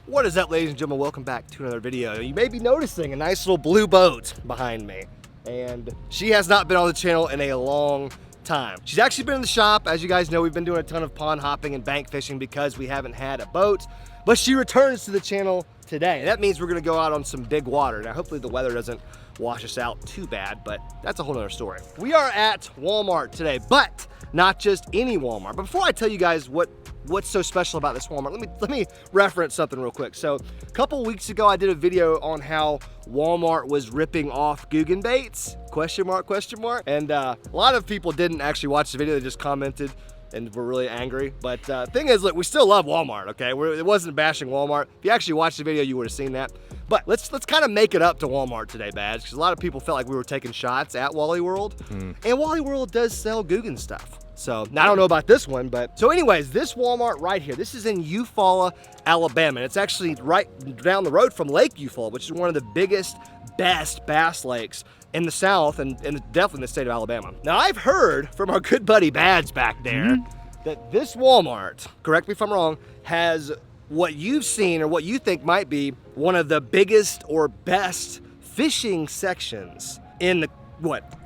What is up, ladies and gentlemen? Welcome back to another video. You may be noticing a nice little blue boat behind me, and she has not been on the channel in a long time. She's actually been in the shop. As you guys know, we've been doing a ton of pond hopping and bank fishing because we haven't had a boat, but she returns to the channel today. That means we're gonna go out on some big water. Now, hopefully the weather doesn't wash us out too bad, but that's a whole nother story. We are at Walmart today, but not just any Walmart. But before I tell you guys what's so special about this Walmart, let me reference something real quick. So a couple weeks ago, I did a video on how Walmart was ripping off Guggen baits, question mark. And a lot of people didn't actually watch the video, they just commented and were really angry. But thing is, look, we still love Walmart, okay? It wasn't bashing Walmart. If you actually watched the video, you would have seen that. But let's kind of make it up to Walmart today, Badge, because a lot of people felt like we were taking shots at Wally World. And Wally World does sell Guggen stuff. So now I don't know about this one, but so anyways, this Walmart right here, this is in Eufaula, Alabama. And it's actually right down the road from Lake Eufaula, which is one of the biggest, best bass lakes in the South and definitely in the state of Alabama. Now I've heard from our good buddy Badge back there that this Walmart, correct me if I'm wrong, has what you've seen or what you think might be one of the biggest or best fishing sections in the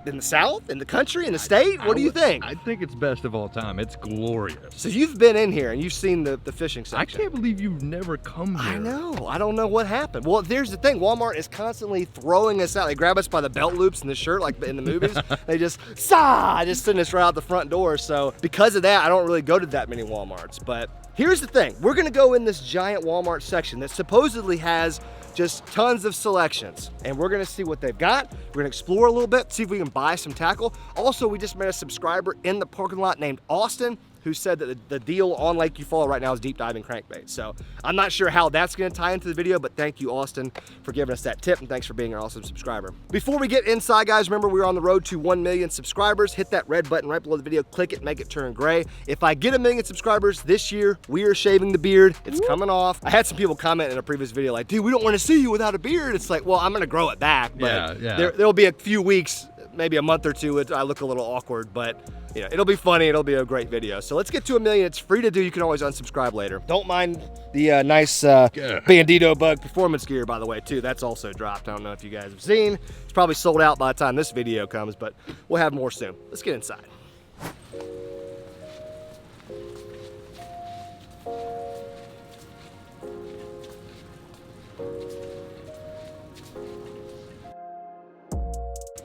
in the South, in the country, in the state? What do you think? I think it's best of all time. It's glorious. So you've been in here and you've seen the fishing section. I can't believe you've never come here. I know. I don't know what happened. Well, here's the thing. Walmart is constantly throwing us out. They grab us by the belt loops in the shirt, like in the movies. They just send us right out the front door. So because of that, I don't really go to that many Walmarts. But here's the thing. We're going to go in this giant Walmart section that supposedly has just tons of selections, and we're gonna see what they've got. We're gonna explore a little bit, see if we can buy some tackle. Also, we just met a subscriber in the parking lot named Austin, who said that the deal on Lake Eufaula right now is deep diving crankbait. So I'm not sure how that's gonna tie into the video, but thank you, Austin, for giving us that tip, and thanks for being an awesome subscriber. Before we get inside, guys, remember we're on the road to 1 million subscribers. Hit that red button right below the video, click it, make it turn gray. If I get 1 million subscribers this year, we are shaving the beard. It's coming off. I had some people comment in a previous video like, dude, we don't wanna see you without a beard. It's like, well, I'm gonna grow it back, but there'll be a few weeks, maybe a month or two, I look a little awkward, but you know, it'll be funny, it'll be a great video. So let's get to 1 million. It's free to do. You can always unsubscribe later. Don't mind the nice Bandito Bug performance gear, by the way, too. That's also dropped. I don't know if you guys have seen. It's probably sold out by the time this video comes, but we'll have more soon. Let's get inside.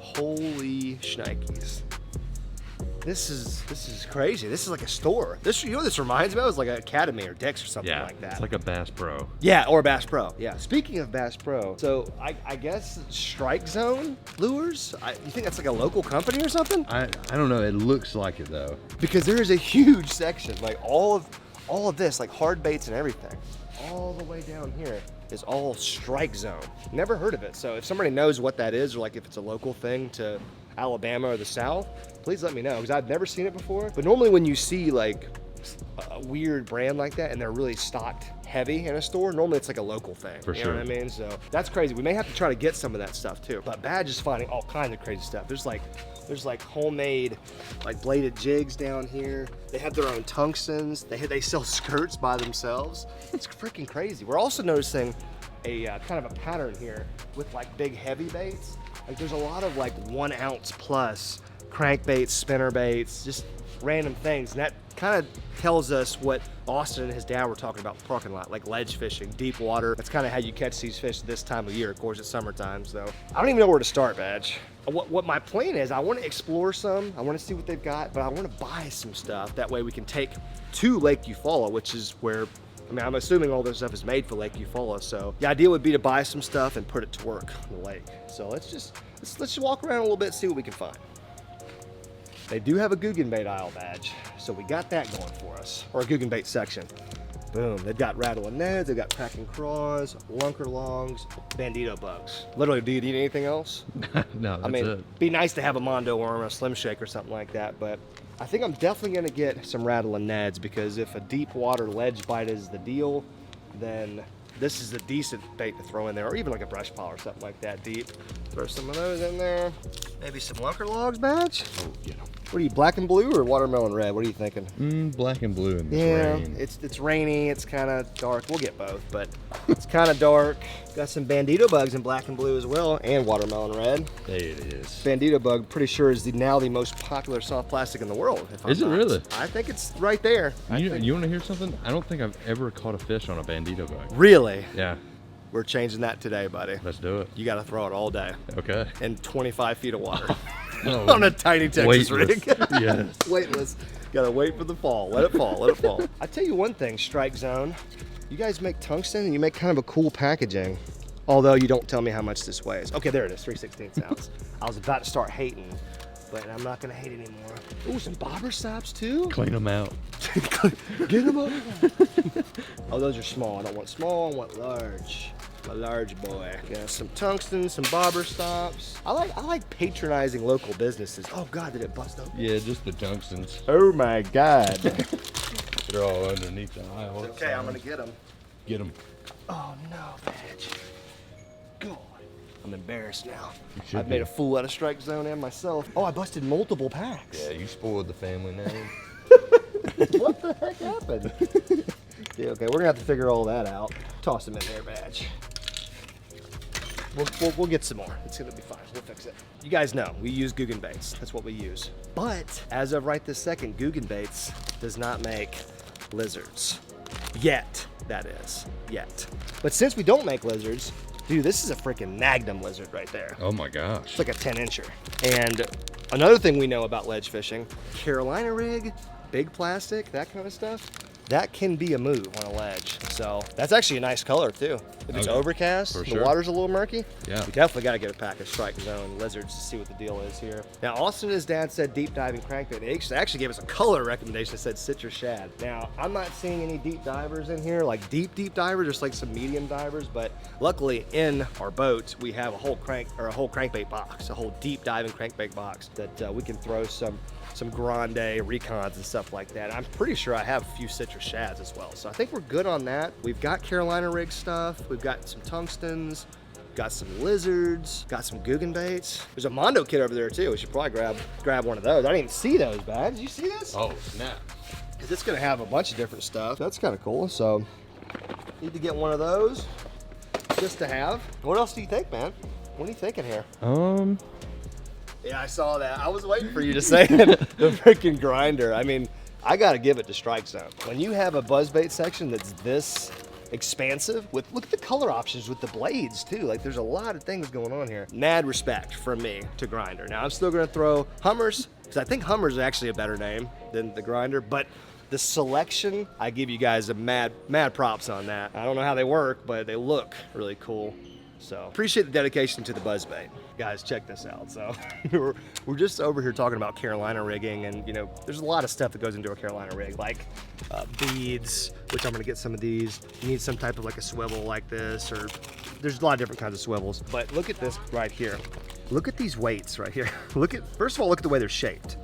Holy shnikes. This is crazy. This is like a store. You know what this reminds me of? It's like an Academy or Dick's or something like that. It's like a Bass Pro. Yeah, or a Bass Pro. Yeah. Speaking of Bass Pro, so I guess Strike Zone Lures? You think that's like a local company or something? I don't know. It looks like it though. Because there is a huge section, like all of this, like hard baits and everything, all the way down here is all Strike Zone. Never heard of it. So if somebody knows what that is, or like if it's a local thing to Alabama or the South, please let me know, because I've never seen it before. But normally when you see like a weird brand like that and they're really stocked heavy in a store, normally it's like a local thing. For you sure. know what I mean? So that's crazy. We may have to try to get some of that stuff too. But Badge is finding all kinds of crazy stuff. There's like homemade like bladed jigs down here. They have their own tungstens. They sell skirts by themselves. It's freaking crazy. We're also noticing a kind of a pattern here with like big heavy baits. Like there's a lot of like 1 ounce plus crankbaits, spinner baits, just random things. And that kind of tells us what Austin and his dad were talking about in the parking lot, like ledge fishing, deep water. That's kind of how you catch these fish this time of year. Of course, it's summertime, so I don't even know where to start, Badge. What my plan is, I want to explore some, I want to see what they've got, but I want to buy some stuff. That way we can take to Lake Eufaula, which is where, I mean, I'm assuming all this stuff is made for Lake Eufaula, so the idea would be to buy some stuff and put it to work on the lake. So let's just walk around a little bit and see what we can find. They do have a Guggen bait aisle, Badge, so we got that going for us, or a Guggen bait section. Boom, they've got rattling neds, they've got cracking craws, lunker longs, bandito bugs. Literally, do you need anything else? No, that's I mean, it. Be nice to have a Mondo worm or a Slim Shake or something like that, but I think I'm definitely gonna get some rattling neds, because if a deep water ledge bite is the deal, then this is a decent bait to throw in there, or even like a brush pile or something like that deep. Throw some of those in there. Maybe some lunker logs, Badge? Oh, yeah. What are you, black and blue or watermelon red? What are you thinking? Black and blue in this Yeah, rain. it's rainy, it's kind of dark. We'll get both, but it's kind of dark. Got some bandito bugs in black and blue as well, and watermelon red. There it is. Bandito bug, pretty sure, is now the most popular soft plastic in the world. If I'm Is it not. really? I think it's right there. You want to hear something? I don't think I've ever caught a fish on a bandito bug. Really? Yeah, We're changing that today, buddy. let's do it. You got to throw it all day Okay. in 25 feet of water Oh, on a tiny Texas weightless. rig. Yes. Weightless. Gotta wait for the fall. Let it fall. Let it fall. I tell you one thing, Strike Zone. You guys make tungsten and you make kind of a cool packaging. Although you don't tell me how much this weighs. Okay, there it is, 3/16 ounce. I was about to start hating, but I'm not gonna hate anymore. Ooh, some bobber stops too. Clean them out. Get them up. Oh, those are small. I don't want small. I want large. A large boy. Got some tungsten, some bobber stops. I like patronizing local businesses. Oh God, did it bust open? Yeah, just the tungstens. Oh my God. They're all underneath the aisle. Okay, I'm gonna get them. Get them. Oh no, bitch. God. I'm embarrassed now. You should I've made be. a fool out of Strike Zone and myself. Oh, I busted multiple packs. Yeah, you spoiled the family name. What the heck happened? Yeah, okay, we're gonna have to figure all that out. Toss them in there, badge. We'll get some more. It's gonna be fine. We'll fix it. You guys know we use Guggen baits. That's what we use. But as of right this second, Guggen baits does not make lizards. Yet, that is. Yet. But since we don't make lizards, dude, this is a freaking Magnum lizard right there. Oh my gosh. It's like a 10-incher. And another thing we know about ledge fishing, Carolina rig, big plastic, that kind of stuff, that can be a move on a ledge. So that's actually a nice color too. If it's Okay. overcast, For the sure. water's a little murky, Yeah. we definitely got to get a pack of Strike Zone lizards to see what the deal is here. Now, Austin and his dad said deep diving crankbait. They actually gave us a color recommendation that said citrus shad. Now, I'm not seeing any deep divers in here, like deep divers, just like some medium divers, but luckily in our boat, we have a whole crankbait box, a whole deep diving crankbait box that we can throw some grande recons and stuff like that. I'm pretty sure I have a few citrus shads as well. So I think we're good on that. We've got Carolina rig stuff. We've got some tungstens, got some lizards, got some Guggen baits. There's a Mondo kit over there too. We should probably grab one of those. I didn't even see those bags. Did you see this? Oh, snap. Because it's gonna have a bunch of different stuff. That's kind of cool. So need to get one of those just to have. What else do you think, man? What are you thinking here? Yeah, I saw that. I was waiting for you to say it. The freaking grinder. I mean, I gotta give it to Strike Zone. When you have a buzzbait section that's this expansive, look at the color options with the blades too. Like, there's a lot of things going on here. Mad respect from me to Grinder. Now, I'm still gonna throw Hummers, because I think Hummers is actually a better name than the Grinder, but the selection, I give you guys a mad props on that. I don't know how they work, but they look really cool. So appreciate the dedication to the buzzbait. Guys, check this out. So we're just over here talking about Carolina rigging, and you know, there's a lot of stuff that goes into a Carolina rig, like beads, which I'm gonna get some of these. You need some type of like a swivel like this, or there's a lot of different kinds of swivels. But look at this right here. Look at these weights right here. First of all, look at the way they're shaped.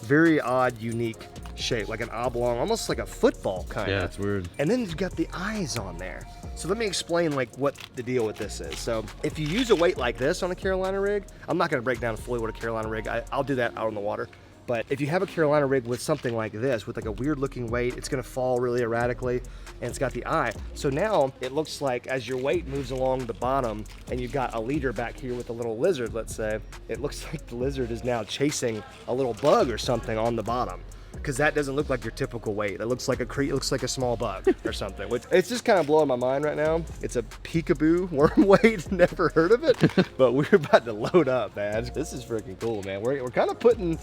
Very odd, unique shape, like an oblong, almost like a football kind of. Yeah, it's weird. And then you've got the eyes on there. So let me explain like what the deal with this is. So if you use a weight like this on a Carolina rig, I'm not gonna break down fully what a Carolina rig, I'll do that out on the water. But if you have a Carolina rig with something like this, with like a weird looking weight, it's gonna fall really erratically, and it's got the eye. So now it looks like as your weight moves along the bottom and you've got a leader back here with a little lizard, let's say, it looks like the lizard is now chasing a little bug or something on the bottom. Because that doesn't look like your typical weight. It looks like a small bug or something. Which, it's just kind of blowing my mind right now. It's a peekaboo worm weight. Never heard of it, but we're about to load up, man. This is freaking cool, man. We're kind of putting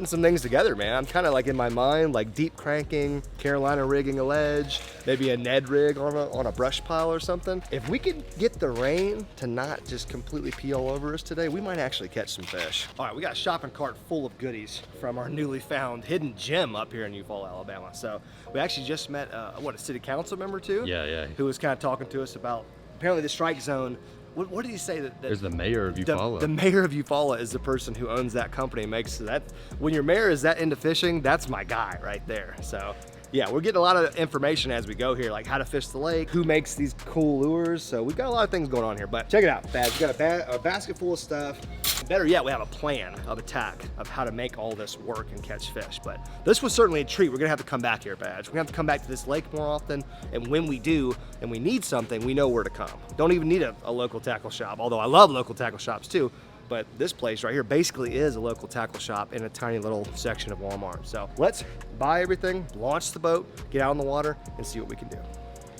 some things together, man. I'm kind of like in my mind, like deep cranking, Carolina rigging a ledge, maybe a Ned rig on a brush pile or something. If we could get the rain to not just completely pee all over us today, we might actually catch some fish. All right, we got a shopping cart full of goodies from our newly found hidden gem up here in Eufaula, Alabama. So we actually just met a city council member too? Yeah. Who was kind of talking to us about apparently the Strike Zone. What did he say that There's the mayor of Eufaula. The mayor of Eufaula is the person who owns that company. Makes that when your mayor is that into fishing, that's my guy right there. So yeah, we're getting a lot of information as we go here, like how to fish the lake, who makes these cool lures. So we've got a lot of things going on here, but check it out, Bad. We got a basket full of stuff. better yet, we have a plan of attack of how to make all this work and catch fish. But this was certainly a treat. We're gonna have to come back here, Badge. We're gonna have to come back to this lake more often, and when we do, and we need something, we know where to come. Don't even need a local tackle shop, although I love local tackle shops too. But this place right here basically is a local tackle shop in a tiny little section of Walmart. So let's buy everything, launch the boat, get out in the water, and see what we can do.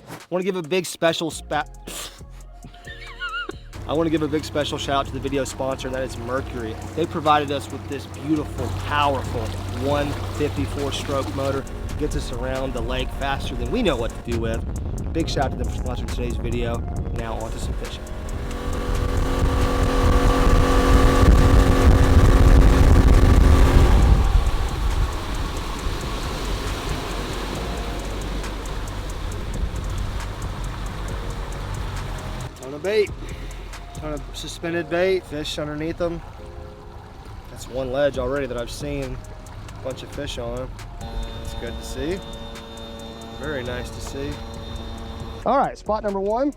I want to give a big special shout out to the video sponsor, that is Mercury. They provided us with this beautiful, powerful 154 stroke motor. It gets us around the lake faster than we know what to do with. Big shout out to them for sponsoring today's video. Now on to some fishing. On a bait. On a suspended bait, fish underneath them. That's one ledge already that I've seen a bunch of fish on. It's good to see. Very nice to see. All right, spot number one,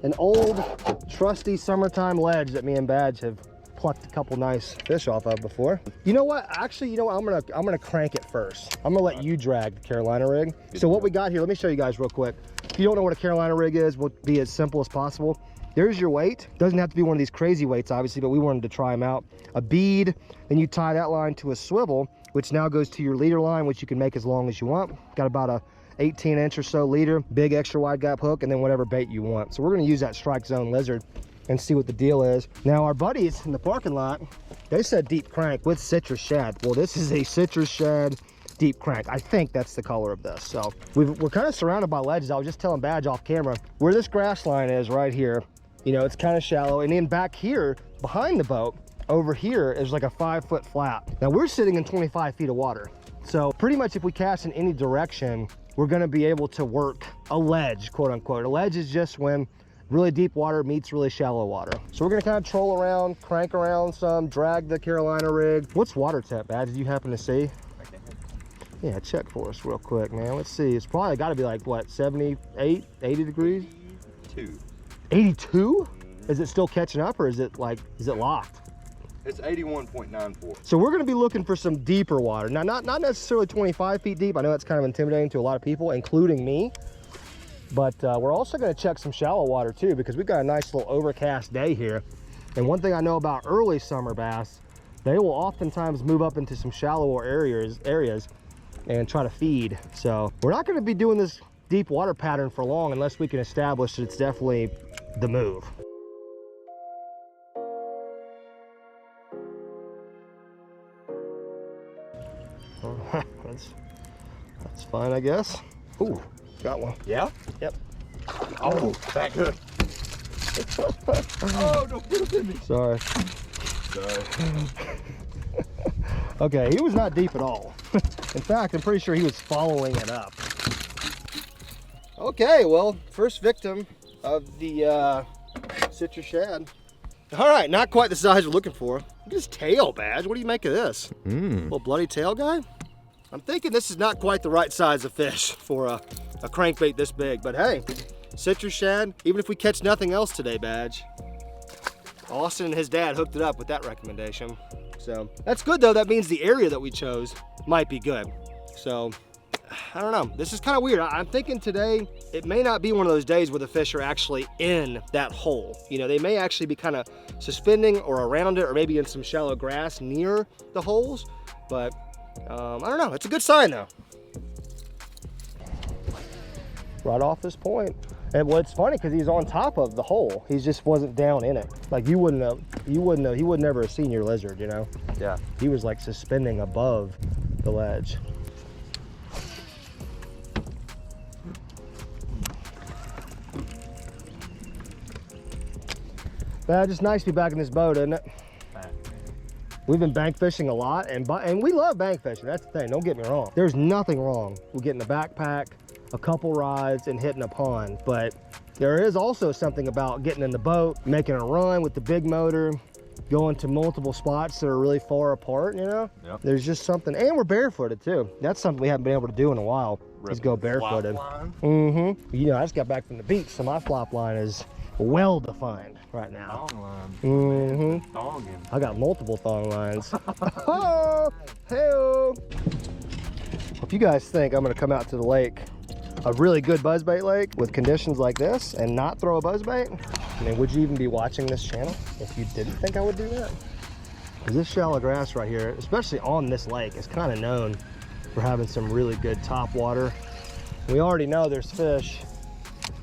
an old trusty summertime ledge that me and Badge have plucked a couple nice fish off of before. You know what? Actually, you know what? I'm gonna crank it first. I'm gonna let you drag the Carolina rig. So what we got here, let me show you guys real quick. If you don't know what a Carolina rig is, we'll be as simple as possible. There's your weight. Doesn't have to be one of these crazy weights, obviously, but we wanted to try them out. A bead, then you tie that line to a swivel, which now goes to your leader line, which you can make as long as you want. Got about a 18-inch or so leader, big extra wide gap hook, and then whatever bait you want. So we're gonna use that Strike Zone Lizard and see what the deal is. Now our buddies in the parking lot, they said deep crank with citrus shad. Well, this is a citrus shad deep crank. I think that's the color of this. So we're kind of surrounded by ledges. I was just telling Badge off camera, where this grass line is right here, you know, it's kind of shallow. And then back here, behind the boat, over here is like a 5-foot flat. Now we're sitting in 25 feet of water. So pretty much if we cast in any direction, we're gonna be able to work a ledge, quote unquote. A ledge is just when really deep water meets really shallow water. So we're gonna kind of troll around, crank around some, drag the Carolina rig. What's water temp, Badge? Did you happen to see? Yeah, check for us real quick, man. Let's see. It's probably gotta be like, what, 78, 80 degrees? 82. 82? Is it still catching up, or is it locked? It's 81.94. So we're gonna be looking for some deeper water. Now, not necessarily 25 feet deep. I know that's kind of intimidating to a lot of people, including me. But we're also gonna check some shallow water too, because we've got a nice little overcast day here. And one thing I know about early summer bass, they will oftentimes move up into some shallower areas and try to feed. So we're not gonna be doing this deep water pattern for long unless we can establish that it's definitely the move. That's fine, I guess. Ooh, got one. Yeah? Yep. Oh, that good. Oh, don't put it in me. Sorry. Sorry. Okay, he was not deep at all. In fact, I'm pretty sure he was following it up. Okay, well, first victim of the citrus shad. All right, not quite the size we're looking for. Look at his tail, Badge. What do you make of this? Little bloody tail guy? I'm thinking this is not quite the right size of fish for a crankbait this big, but hey, citrus shad, even if we catch nothing else today, Badge. Austin and his dad hooked it up with that recommendation. So that's good though. That means the area that we chose might be good. So I don't know. This is kind of weird. I'm thinking today it may not be one of those days where the fish are actually in that hole. You know, they may actually be kind of suspending or around it, or maybe in some shallow grass near the holes. But I don't know. It's a good sign though. Right off this point. And well, it's funny because he's on top of the hole. He just wasn't down in it. Like you wouldn't know. He would never have seen your lizard, you know? Yeah. He was like suspending above the ledge. Well, it's nice to be back in this boat, isn't it? We've been bank fishing a lot, and we love bank fishing. That's the thing. Don't get me wrong. There's nothing wrong with getting a backpack, a couple rides, and hitting a pond. But there is also something about getting in the boat, making a run with the big motor, going to multiple spots that are really far apart. You know, There's just something, and we're barefooted too. That's something we haven't been able to do in a while. Is go barefooted. You know, I just got back from the beach, so my flop line is well defined right now. Thong line. Mm-hmm. Thonging. I got multiple thong lines. Oh, hey-o. If you guys think I'm gonna come out to the lake, a really good buzzbait lake with conditions like this and not throw a buzzbait, I mean, would you even be watching this channel if you didn't think I would do that? Because this shallow grass right here, especially on this lake, is kind of known for having some really good top water. We already know there's fish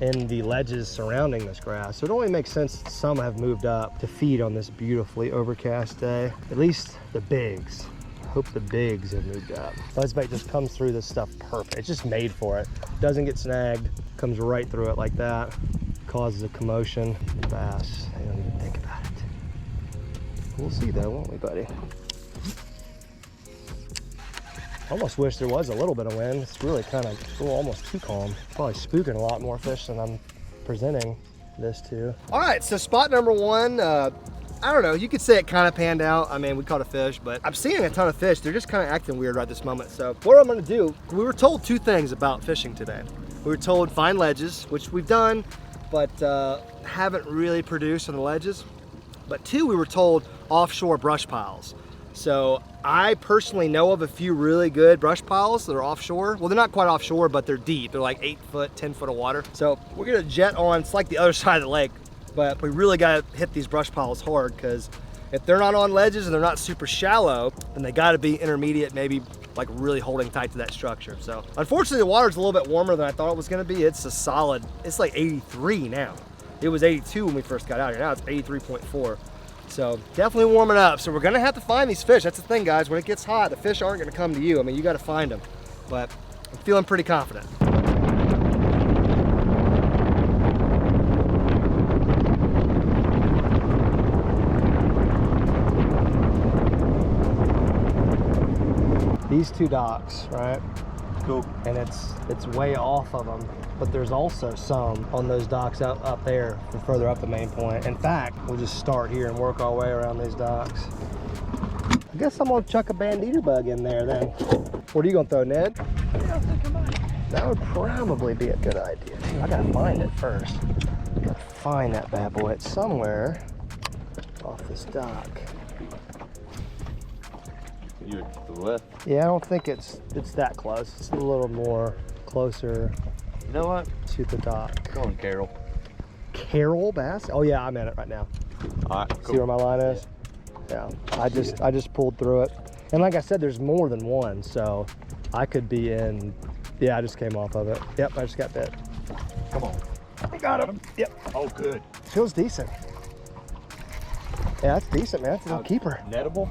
in the ledges surrounding this grass, so it only makes sense that some have moved up to feed on this beautifully overcast day. At least the bigs. I hope the bigs have moved up. Buzzbait just comes through this stuff perfect. It's just made for it. Doesn't get snagged, comes right through it like that. Causes a commotion. Bass, they don't even think about it. We'll see though, won't we, buddy? Almost wish there was a little bit of wind. It's really kind of almost too calm. Probably spooking a lot more fish than I'm presenting this to. All right, so spot number one, I don't know, you could say it kind of panned out. I mean, we caught a fish, but I'm seeing a ton of fish. They're just kind of acting weird right this moment. So what I'm gonna do, we were told two things about fishing today. We were told find ledges, which we've done, but haven't really produced on the ledges. But two, we were told offshore brush piles. So I personally know of a few really good brush piles that are offshore. Well, they're not quite offshore, but they're deep. They're like 8 foot, 10 foot of water. So we're gonna jet on, it's like the other side of the lake, but we really gotta hit these brush piles hard, because if they're not on ledges and they're not super shallow, then they gotta be intermediate, maybe like really holding tight to that structure. So unfortunately the water's a little bit warmer than I thought it was gonna be. It's a solid, it's like 83 now. It was 82 when we first got out here. Now it's 83.4. So definitely warming up. So we're gonna have to find these fish. That's the thing, guys. When it gets hot, the fish aren't gonna come to you. I mean, you gotta find them. But I'm feeling pretty confident. These two docks, right? Cool. And it's way off of them, but there's also some on those docks up there further up the main point. In fact, we'll just start here and work our way around these docks. I guess I'm gonna chuck a bandido bug in there then. What are you gonna throw, Ned? That would probably be a good idea. I gotta find it first. Gotta find that bad boy. It's somewhere off this dock. You're to the left. Yeah, I don't think it's that close. It's a little more closer. You know what? To the dock. Go on, Carol. Carol bass? Oh yeah, I'm in it right now. All right, See where my line is? Yeah. I just pulled through it. And like I said, there's more than one, so I could be in. Yeah, I just came off of it. Yep, I just got bit. Come on. I got him. Yep. Oh, good. Feels decent. Yeah, that's decent, man. It's a little keeper. Nettable?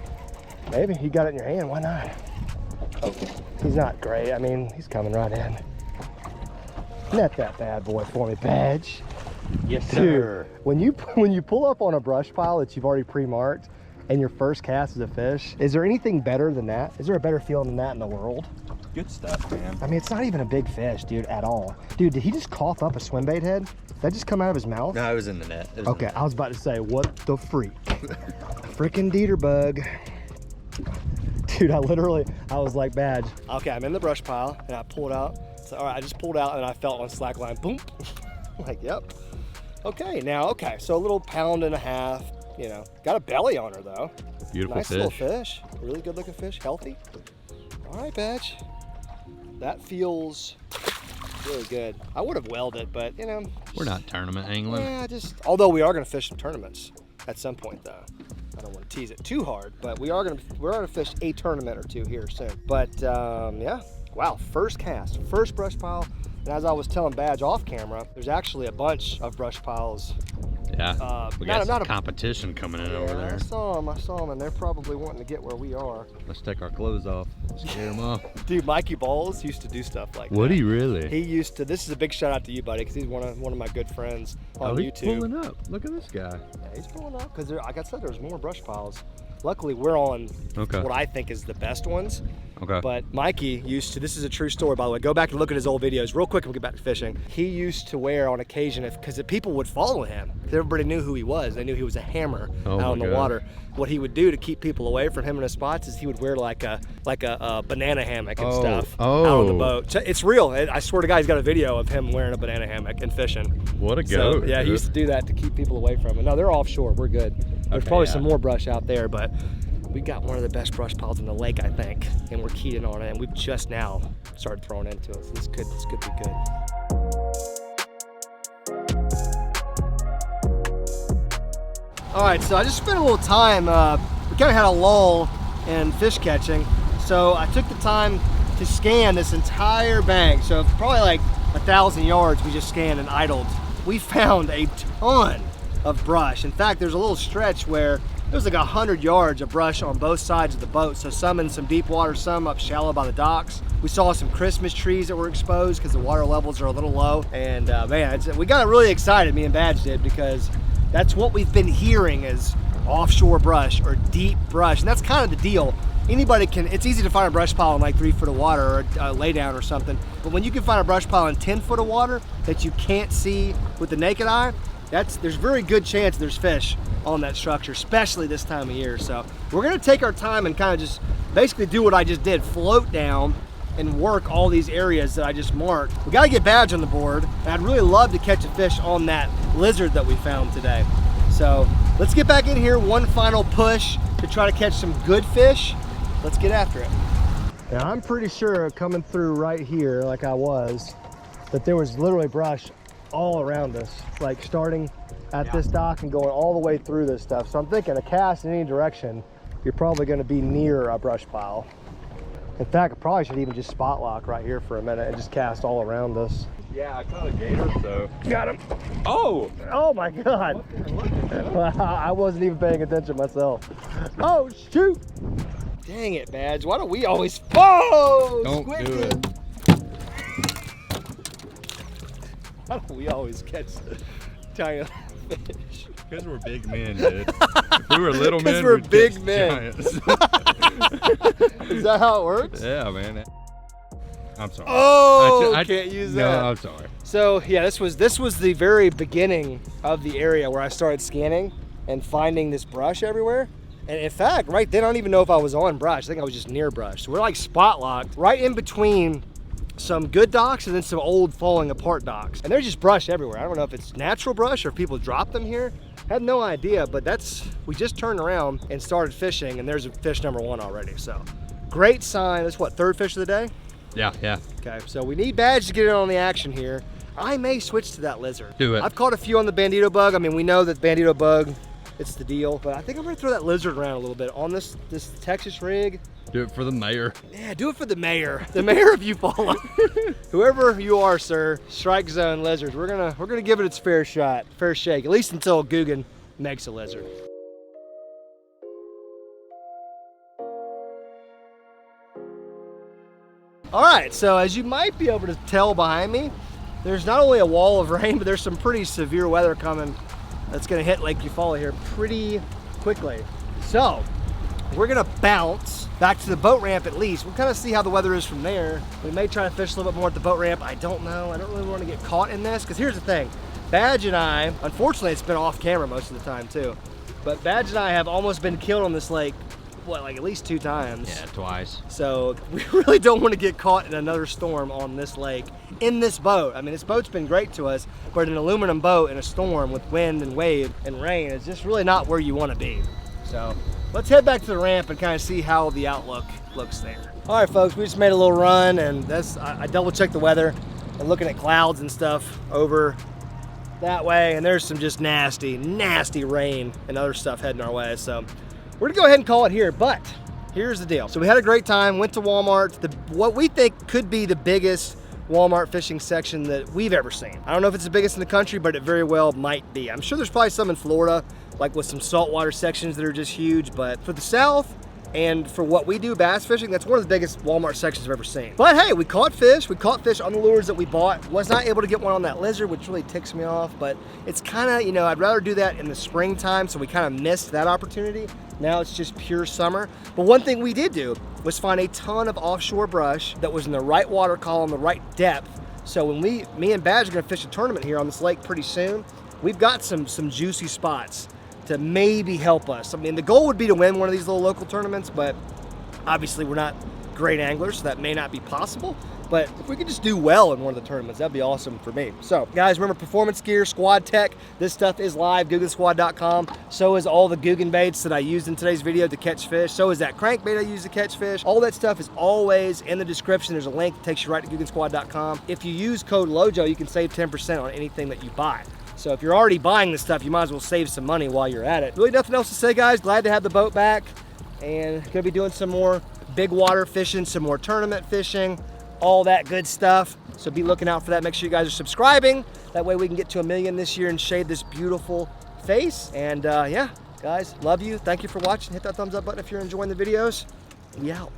Maybe. You got it in your hand. Why not? Okay. He's not great. I mean, he's coming right in. Net that bad boy for me, Badge. Yes, Dude, sir. when you pull up on a brush pile that you've already pre-marked and your first cast is a fish, is there anything better than that? Is there a better feeling than that in the world? Good stuff, man. I mean, it's not even a big fish, dude, at all. Dude, did he just cough up a swim bait head? Did that just come out of his mouth? No, it was in the net. Okay, I was about to say, what the freak? Freaking Dieter bug. Dude, I was like, Badge. Okay, I'm in the brush pile and I pulled out. So, all right, I just pulled out and I felt on slack line, boom. Like, yep. Okay, so a little 1.5 pounds, you know. Got a belly on her though. Beautiful nice fish. Little fish. Really good looking fish, healthy. All right, Badge. That feels really good. I would have welded it, but you know. We're not tournament angling. Yeah, although we are gonna fish some tournaments at some point though. I don't want to tease it too hard, but we're gonna fish a tournament or two here soon. But yeah, wow, first cast, first brush pile. And as I was telling Badge off camera, there's actually a bunch of brush piles. Yeah, we got some competition coming in over there. I saw them, and they're probably wanting to get where we are. Let's take our clothes off, scare them off. Dude, Mikey Balls used to do stuff like that. Would he really? He used to. This is a big shout out to you, buddy, because he's one of my good friends on he's YouTube. pulling up. Look at this guy. Yeah, he's pulling up because like I said, there's more brush piles. Luckily, we're on Okay. what I think is the best ones. Okay. But Mikey used to, this is a true story by the way, go back and look at his old videos real quick and we'll get back to fishing. He used to wear on occasion, because the people would follow him, everybody knew who he was. They knew he was a hammer out on the water. What he would do to keep people away from him in his spots is he would wear like a banana hammock and stuff out on the boat. It's real. I swear to God, he's got a video of him wearing a banana hammock and fishing. What a goat. So, yeah, he used to do that to keep people away from him. No, they're offshore. We're good. There's probably some more brush out there, but we got one of the best brush piles in the lake, I think, and we're keyed in on it, and we've just now started throwing into it. So this could be good. All right, so I just spent a little time. We kind of had a lull in fish catching, so I took the time to scan this entire bank. So probably like 1,000 yards we just scanned and idled. We found a ton of brush. In fact, there's a little stretch where there's like 100 yards of brush on both sides of the boat. So some in some deep water, some up shallow by the docks. We saw some Christmas trees that were exposed because the water levels are a little low. And man, we got really excited, me and Badge did, because that's what we've been hearing is offshore brush or deep brush. And that's kind of the deal. Anybody can, it's easy to find a brush pile in like 3 foot of water or a lay down or something. But when you can find a brush pile in 10 foot of water that you can't see with the naked eye, there's very good chance there's fish on that structure, especially this time of year. So we're gonna take our time and kind of just basically do what I just did, float down and work all these areas that I just marked. We gotta get Badge on the board, and I'd really love to catch a fish on that lizard that we found today. So let's get back in here, one final push to try to catch some good fish. Let's get after it. Now I'm pretty sure coming through right here, like I was, that there was literally brush all around us, like starting at this dock and going all the way through this stuff. So I'm thinking a cast in any direction, you're probably gonna be near a brush pile. In fact, I probably should even just spot lock right here for a minute and just cast all around us. Yeah, I caught a gator, so. Got him. Oh! Oh my God. I wasn't even paying attention myself. Oh, shoot. Dang it, Badge. Why don't we always, oh, Don't squid do dip. it. Why don't we always catch tiny fish? Because we're big men, dude. If we were little men, we're we'd big catch men. giants. Is that how it works? Yeah, man. I'm sorry. Oh, I can't use that. No, I'm sorry. So yeah, this was the very beginning of the area where I started scanning and finding this brush everywhere. And in fact, right then, I don't even know if I was on brush. I think I was just near brush. So we're like spot locked right in between some good docks and then some old falling apart docks. And there's just brush everywhere. I don't know if it's natural brush or if people drop them here. I have no idea, but we just turned around and started fishing, and there's a fish number 1 already. So great sign. That's what, 3rd fish of the day? Yeah, yeah. Okay, so we need Badge to get in on the action here. I may switch to that lizard. Do it. I've caught a few on the bandito bug. I mean, we know that bandito bug, it's the deal, but I think I'm gonna throw that lizard around a little bit on this Texas rig. Do it for the mayor. Yeah, do it for the mayor of Eufaula. Whoever you are, sir, strike zone lizards. We're gonna give it its fair shot, fair shake, at least until Guggen makes a lizard. All right, so as you might be able to tell behind me, there's not only a wall of rain, but there's some pretty severe weather coming that's gonna hit Lake Eufaula here pretty quickly. So we're gonna bounce back to the boat ramp at least. We'll kind of see how the weather is from there. We may try to fish a little bit more at the boat ramp. I don't know. I don't really want to get caught in this, because here's the thing. Badge and I, unfortunately it's been off camera most of the time too, but Badge and I have almost been killed on this lake, what, like at least 2 times? Yeah, twice. So we really don't want to get caught in another storm on this lake in this boat. I mean, this boat's been great to us, but an aluminum boat in a storm with wind and wave and rain is just really not where you want to be. So let's head back to the ramp and kind of see how the outlook looks there. All right, folks, we just made a little run, and I double checked the weather and looking at clouds and stuff over that way, and there's some just nasty, nasty rain and other stuff heading our way. So we're gonna go ahead and call it here, but here's the deal. So we had a great time, went to Walmart, what we think could be the biggest Walmart fishing section that we've ever seen. I don't know if it's the biggest in the country, but it very well might be. I'm sure there's probably some in Florida, like with some saltwater sections that are just huge, but for the South, And for what we do, bass fishing, that's one of the biggest Walmart sections I've ever seen. But hey, we caught fish. We caught fish on the lures that we bought. Was not able to get one on that lizard, which really ticks me off. But it's kind of, you know, I'd rather do that in the springtime, so we kind of missed that opportunity. Now it's just pure summer. But one thing we did do was find a ton of offshore brush that was in the right water column, the right depth. So when me and Badge are gonna fish a tournament here on this lake pretty soon, we've got some juicy spots to maybe help us. I mean, the goal would be to win one of these little local tournaments, but obviously we're not great anglers, so that may not be possible. But if we could just do well in one of the tournaments, that'd be awesome for me. So guys, remember performance gear, Squad Tech, this stuff is live, GuggenSquad.com. So is all the Guggen baits that I used in today's video to catch fish. So is that crankbait I used to catch fish. All that stuff is always in the description. There's a link that takes you right to GuggenSquad.com. If you use code LOJO, you can save 10% on anything that you buy. So if you're already buying this stuff, you might as well save some money while you're at it. Really nothing else to say, guys. Glad to have the boat back, and gonna be doing some more big water fishing, some more tournament fishing, all that good stuff. So be looking out for that. Make sure you guys are subscribing. That way we can get to 1 million this year and shade this beautiful face. And yeah, guys, love you. Thank you for watching. Hit that thumbs up button if you're enjoying the videos. We out.